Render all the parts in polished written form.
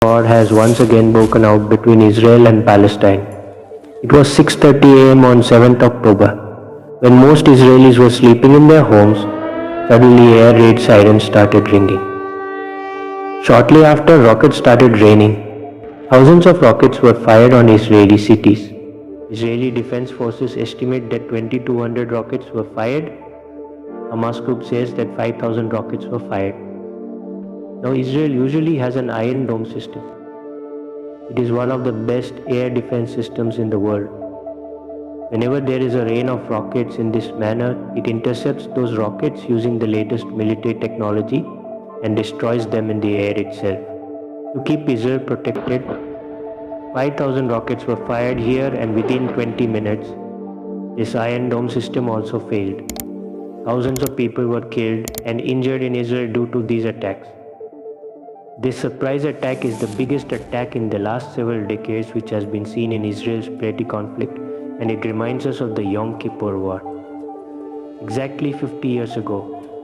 war has once again broken out between Israel and Palestine. It was 6:30 a.m. on 7th October. When most Israelis were sleeping in their homes, suddenly air raid sirens started ringing. Shortly after, rockets started raining. Thousands of rockets were fired on Israeli cities. Israeli Defense Forces estimate that 2,200 rockets were fired. Hamas group says that 5,000 rockets were fired. Now Israel usually has an Iron Dome system. It is one of the best air defense systems in the world. Whenever there is a rain of rockets in this manner, it intercepts those rockets using the latest military technology and destroys them in the air itself. To keep Israel protected, 5,000 rockets were fired here, and within 20 minutes, this Iron Dome system also failed. Thousands of people were killed and injured in Israel due to these attacks. This surprise attack is the biggest attack in the last several decades which has been seen in Israel's petty conflict, and it reminds us of the Yom Kippur War. Exactly 50 years ago,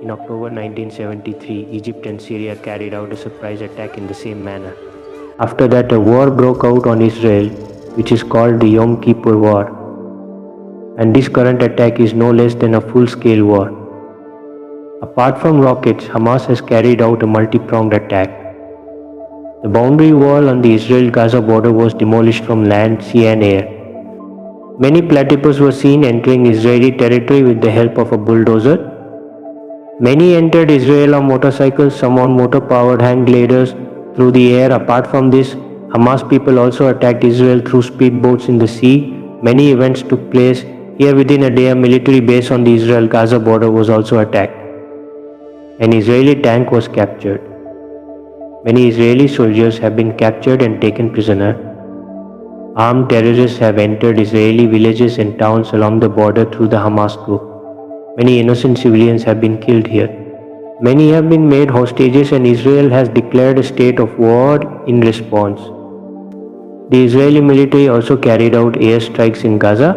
in October 1973, Egypt and Syria carried out a surprise attack in the same manner. After that, a war broke out on Israel, which is called the Yom Kippur War. And this current attack is no less than a full-scale war. Apart from rockets, Hamas has carried out a multi-pronged attack. The boundary wall on the Israel-Gaza border was demolished from land, sea and air. Many platypus were seen entering Israeli territory with the help of a bulldozer. Many entered Israel on motorcycles, some on motor-powered hand gliders through the air. Apart from this, Hamas people also attacked Israel through speedboats in the sea. Many events took place. Here within a day, a military base on the Israel-Gaza border was also attacked. An Israeli tank was captured. Many Israeli soldiers have been captured and taken prisoner. Armed terrorists have entered Israeli villages and towns along the border through the Hamas group. Many innocent civilians have been killed here. Many have been made hostages, and Israel has declared a state of war in response. The Israeli military also carried out airstrikes in Gaza,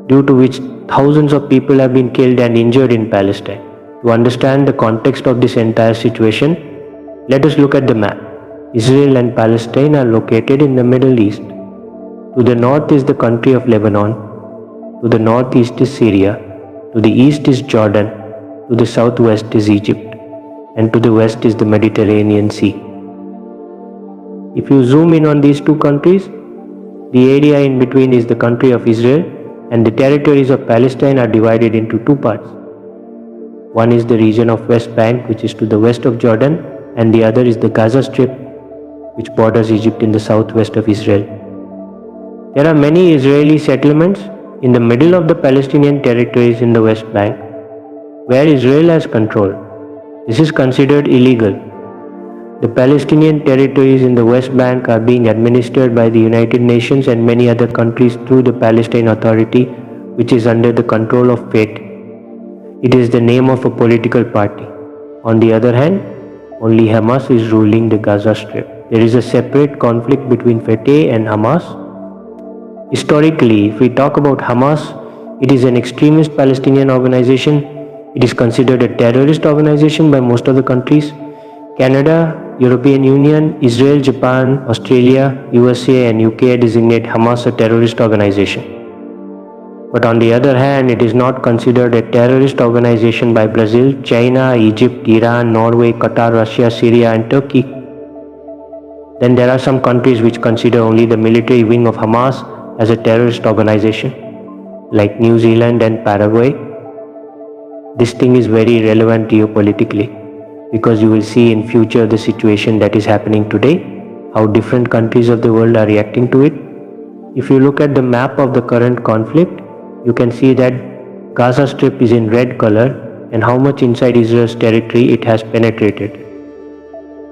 due to which thousands of people have been killed and injured in Palestine. To understand the context of this entire situation, let us look at the map. Israel and Palestine are located in the Middle East. To the north is the country of Lebanon. To the northeast is Syria. To the east is Jordan. To the southwest is Egypt. And to the west is the Mediterranean Sea. If you zoom in on these two countries, the area in between is the country of Israel, and the territories of Palestine are divided into two parts. One is the region of West Bank, which is to the west of Jordan, and the other is the Gaza Strip, which borders Egypt in the southwest of Israel. There are many Israeli settlements in the middle of the Palestinian territories in the West Bank, where Israel has control. This is considered illegal. The Palestinian territories in the West Bank are being administered by the United Nations and many other countries through the Palestine Authority, which is under the control of Fatah. It is the name of a political party. On the other hand, only Hamas is ruling the Gaza Strip. There is a separate conflict between Fatah and Hamas. Historically, if we talk about Hamas, it is an extremist Palestinian organization. It is considered a terrorist organization by most of the countries. Canada, European Union, Israel, Japan, Australia, USA and UK designate Hamas a terrorist organization. But on the other hand, it is not considered a terrorist organization by Brazil, China, Egypt, Iran, Norway, Qatar, Russia, Syria and Turkey. Then there are some countries which consider only the military wing of Hamas as a terrorist organization, like New Zealand and Paraguay. This thing is very relevant geopolitically, because you will see in future the situation that is happening today, how different countries of the world are reacting to it. If you look at the map of the current conflict, you can see that Gaza Strip is in red color and how much inside Israel's territory it has penetrated.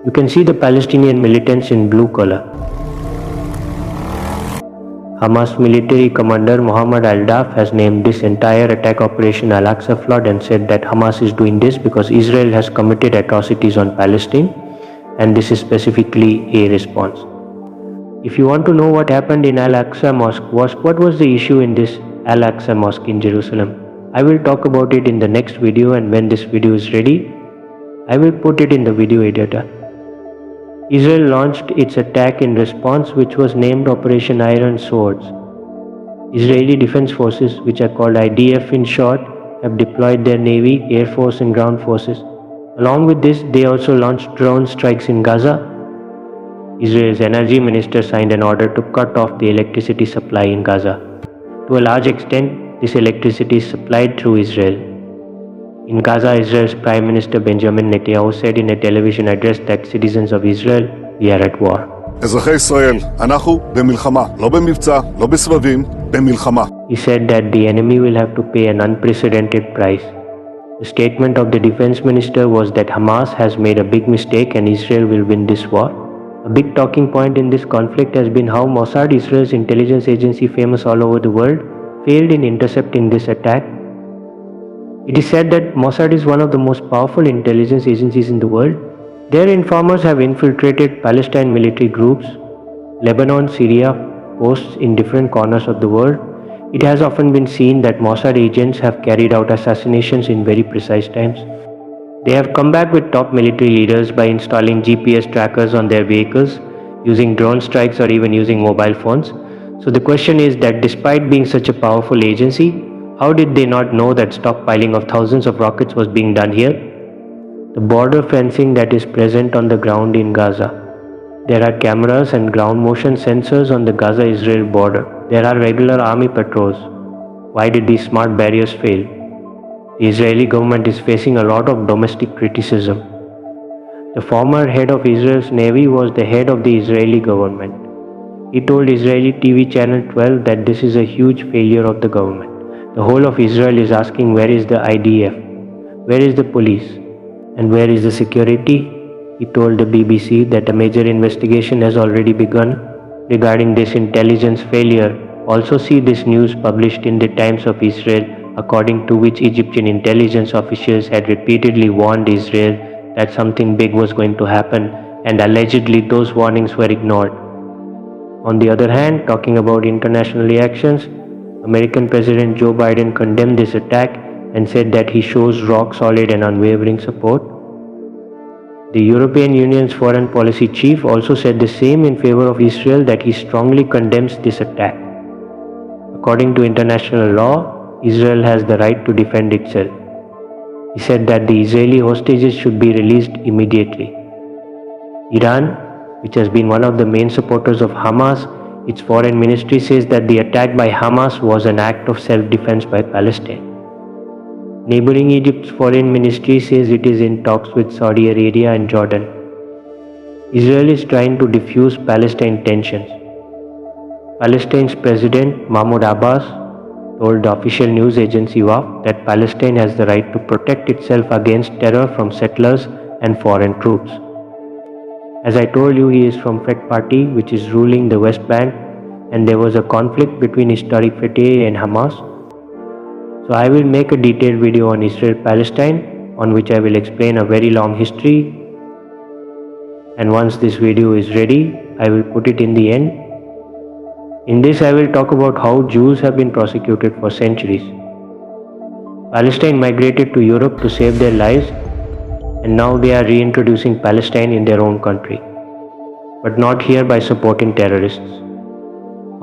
You can see the Palestinian militants in blue color. Hamas military commander Mohammad al-Daf has named this entire attack operation Al-Aqsa Flood and said that Hamas is doing this because Israel has committed atrocities on Palestine, and this is specifically a response. If you want to know what happened in Al-Aqsa Mosque, what was the issue in this Al-Aqsa Mosque in Jerusalem, I will talk about it in the next video, and when this video is ready, I will put it in the video editor. Israel launched its attack in response, which was named Operation Iron Swords. Israeli Defense Forces, which are called IDF in short, have deployed their Navy, Air Force and ground forces. Along with this, they also launched drone strikes in Gaza. Israel's energy minister signed an order to cut off the electricity supply in Gaza. To a large extent, this electricity is supplied through Israel. In Gaza, Israel's Prime Minister Benjamin Netanyahu said in a television address that citizens of Israel, we are at war. אזרחי ישראל, אנחנו במלחמה, לא במבצע, לא בסבבים, במלחמה. He said that the enemy will have to pay an unprecedented price. The statement of the defense minister was that Hamas has made a big mistake and Israel will win this war. A big talking point in this conflict has been how Mossad, Israel's intelligence agency famous all over the world, failed in intercepting this attack. It is said that Mossad is one of the most powerful intelligence agencies in the world. Their informers have infiltrated Palestine military groups, Lebanon, Syria, posts in different corners of the world. It has often been seen that Mossad agents have carried out assassinations in very precise times. They have come back with top military leaders by installing GPS trackers on their vehicles, using drone strikes or even using mobile phones. So the question is that despite being such a powerful agency, how did they not know that stockpiling of thousands of rockets was being done here? The border fencing that is present on the ground in Gaza. There are cameras and ground motion sensors on the Gaza-Israel border. There are regular army patrols. Why did these smart barriers fail? The Israeli government is facing a lot of domestic criticism. The former head of Israel's Navy was the head of the Israeli government. He told Israeli TV channel 12 that this is a huge failure of the government. The whole of Israel is asking where is the IDF? Where is the police? And where is the security? He told the BBC that a major investigation has already begun regarding this intelligence failure. Also see this news published in the Times of Israel, according to which Egyptian intelligence officials had repeatedly warned Israel that something big was going to happen, and allegedly those warnings were ignored. On the other hand, talking about international reactions, American President Joe Biden condemned this attack and said that he shows rock solid and unwavering support. The European Union's foreign policy chief also said the same in favor of Israel, that he strongly condemns this attack. According to international law, Israel has the right to defend itself. He said that the Israeli hostages should be released immediately. Iran, which has been one of the main supporters of Hamas, its foreign ministry says that the attack by Hamas was an act of self-defense by Palestine. Neighboring Egypt's foreign ministry says it is in talks with Saudi Arabia and Jordan. Israel is trying to defuse Palestine tensions. Palestine's President Mahmoud Abbas told the official news agency WAF that Palestine has the right to protect itself against terror from settlers and foreign troops. As I told you, he is from FET party, which is ruling the West Bank, and there was a conflict between historic Fatah and Hamas. So I will make a detailed video on Israel-Palestine, on which I will explain a very long history, and once this video is ready, I will put it in the end. In this I will talk about how Jews have been persecuted for centuries. Palestine migrated to Europe to save their lives, and now they are reintroducing Palestine in their own country, but not here by supporting terrorists.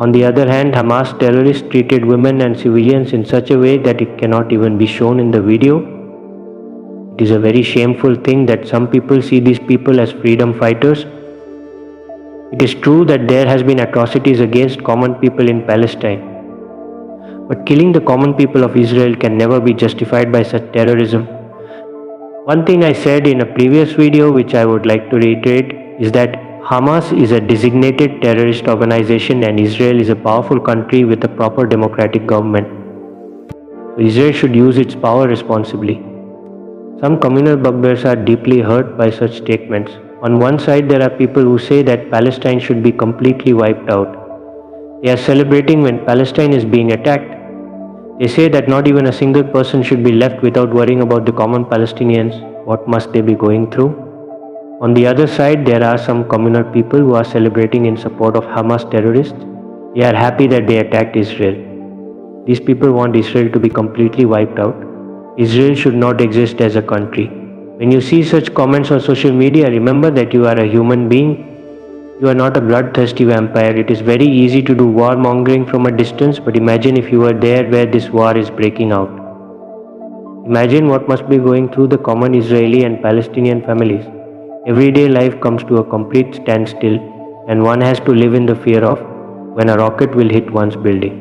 On the other hand, Hamas terrorists treated women and civilians in such a way that it cannot even be shown in the video. It is a very shameful thing that some people see these people as freedom fighters. It is true that there has been atrocities against common people in Palestine, but killing the common people of Israel can never be justified by such terrorism. One thing I said in a previous video, which I would like to reiterate, is that Hamas is a designated terrorist organization and Israel is a powerful country with a proper democratic government. So Israel should use its power responsibly. Some communal bugbears are deeply hurt by such statements. On one side, there are people who say that Palestine should be completely wiped out. They are celebrating when Palestine is being attacked. They say that not even a single person should be left without worrying about the common Palestinians. What must they be going through? On the other side, there are some communal people who are celebrating in support of Hamas terrorists. They are happy that they attacked Israel. These people want Israel to be completely wiped out. Israel should not exist as a country. When you see such comments on social media, remember that you are a human being. You are not a bloodthirsty vampire. It is very easy to do warmongering from a distance, but imagine if you were there where this war is breaking out. Imagine what must be going through the common Israeli and Palestinian families. Everyday life comes to a complete standstill, and one has to live in the fear of when a rocket will hit one's building.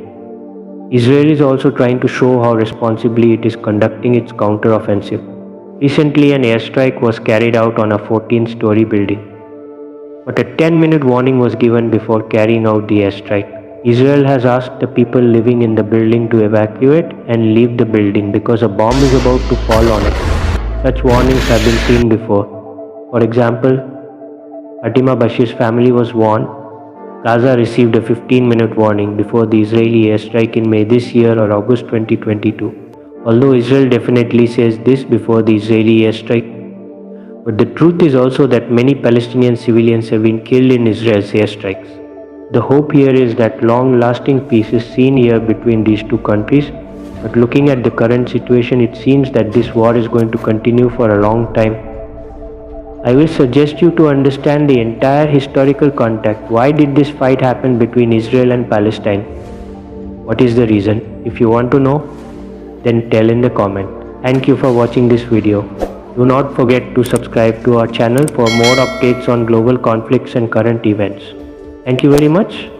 Israel is also trying to show how responsibly it is conducting its counter-offensive. Recently, an airstrike was carried out on a 14-story building, but a 10-minute warning was given before carrying out the airstrike. Israel has asked the people living in the building to evacuate and leave the building because a bomb is about to fall on it. Such warnings have been seen before. For example, Fatima Bashir's family was warned. Gaza received a 15-minute warning before the Israeli airstrike in May this year or August 2022. Although Israel definitely says this before the Israeli airstrike, but the truth is also that many Palestinian civilians have been killed in Israel's airstrikes. The hope here is that long-lasting peace is seen here between these two countries, but looking at the current situation, it seems that this war is going to continue for a long time. I will suggest you to understand the entire historical context. Why did this fight happen between Israel and Palestine? What is the reason? If you want to know, then tell in the comment. Thank you for watching this video. Do not forget to subscribe to our channel for more updates on global conflicts and current events. Thank you very much.